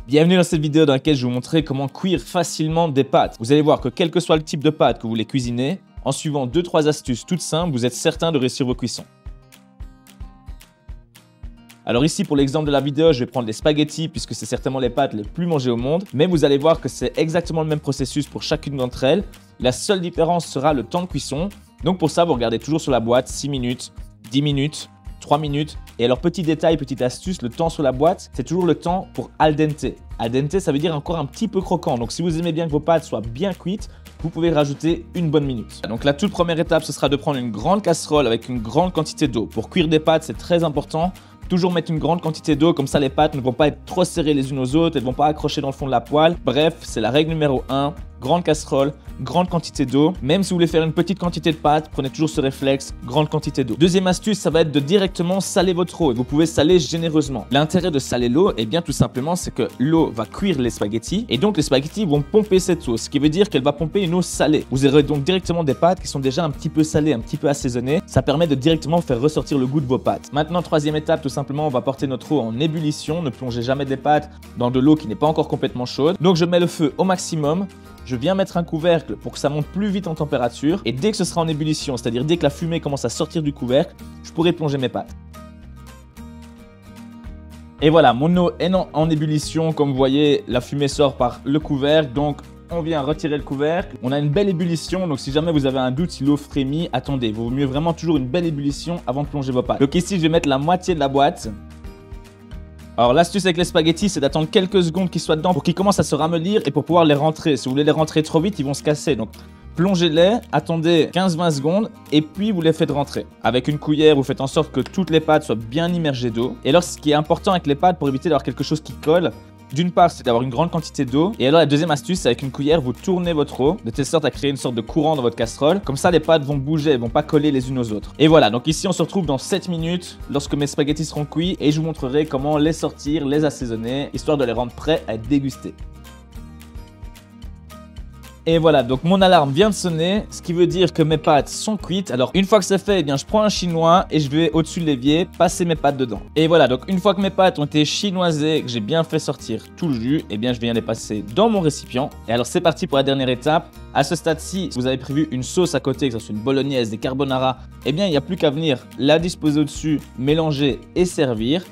Bienvenue dans cette vidéo dans laquelle je vais vous montrer comment cuire facilement des pâtes. Vous allez voir que quel que soit le type de pâtes que vous voulez cuisiner, en suivant 2-3 astuces toutes simples, vous êtes certain de réussir vos cuissons. Alors ici, pour l'exemple de la vidéo, je vais prendre les spaghettis puisque c'est certainement les pâtes les plus mangées au monde. Mais vous allez voir que c'est exactement le même processus pour chacune d'entre elles. La seule différence sera le temps de cuisson. Donc pour ça, vous regardez toujours sur la boîte 6 minutes, 10 minutes, 3 minutes. Et alors petit détail, petite astuce, le temps sur la boîte, c'est toujours le temps pour al dente. Al dente, ça veut dire encore un petit peu croquant. Donc si vous aimez bien que vos pâtes soient bien cuites, vous pouvez rajouter une bonne minute. Donc la toute première étape, ce sera de prendre une grande casserole avec une grande quantité d'eau. Pour cuire des pâtes, c'est très important. Toujours mettre une grande quantité d'eau, comme ça les pâtes ne vont pas être trop serrées les unes aux autres, elles ne vont pas accrocher dans le fond de la poêle. Bref, c'est la règle numéro 1, grande casserole, grande quantité d'eau. Même si vous voulez faire une petite quantité de pâtes, prenez toujours ce réflexe, grande quantité d'eau. Deuxième astuce, ça va être de directement saler votre eau et vous pouvez saler généreusement. L'intérêt de saler l'eau, eh bien tout simplement, c'est que l'eau va cuire les spaghettis et donc les spaghettis vont pomper cette eau, ce qui veut dire qu'elle va pomper une eau salée. Vous aurez donc directement des pâtes qui sont déjà un petit peu salées, un petit peu assaisonnées. Ça permet de directement faire ressortir le goût de vos pâtes. Maintenant, troisième étape, tout simplement, on va porter notre eau en ébullition. Ne plongez jamais des pâtes dans de l'eau qui n'est pas encore complètement chaude. Donc je mets le feu au maximum. Je viens mettre un couvercle pour que ça monte plus vite en température et dès que ce sera en ébullition, c'est-à-dire dès que la fumée commence à sortir du couvercle, je pourrai plonger mes pâtes. Et voilà, mon eau est en ébullition. Comme vous voyez, la fumée sort par le couvercle, donc on vient retirer le couvercle. On a une belle ébullition, donc si jamais vous avez un doute si l'eau frémit, attendez, il vaut mieux vraiment toujours une belle ébullition avant de plonger vos pâtes. Donc ici, je vais mettre la moitié de la boîte. Alors l'astuce avec les spaghettis, c'est d'attendre quelques secondes qu'ils soient dedans pour qu'ils commencent à se ramollir et pour pouvoir les rentrer. Si vous voulez les rentrer trop vite, ils vont se casser. Donc plongez-les, attendez 15-20 secondes et puis vous les faites rentrer. Avec une cuillère, vous faites en sorte que toutes les pâtes soient bien immergées d'eau. Et alors ce qui est important avec les pâtes pour éviter d'avoir quelque chose qui colle, d'une part, c'est d'avoir une grande quantité d'eau. Et alors la deuxième astuce, c'est avec une cuillère, vous tournez votre eau de telle sorte à créer une sorte de courant dans votre casserole. Comme ça, les pâtes vont bouger, elles vont pas coller les unes aux autres. Et voilà, donc ici, on se retrouve dans 7 minutes lorsque mes spaghettis seront cuits et je vous montrerai comment les sortir, les assaisonner, histoire de les rendre prêts à être dégustés. Et voilà, donc mon alarme vient de sonner, ce qui veut dire que mes pâtes sont cuites. Alors une fois que c'est fait, eh bien, je prends un chinois et je vais au-dessus de l'évier passer mes pâtes dedans. Et voilà, donc une fois que mes pâtes ont été chinoisées, que j'ai bien fait sortir tout le jus, eh bien je viens les passer dans mon récipient. Et alors c'est parti pour la dernière étape. À ce stade-ci, si vous avez prévu une sauce à côté, que ce soit une bolognaise, des carbonara, eh bien il n'y a plus qu'à venir la disposer au-dessus, mélanger et servir.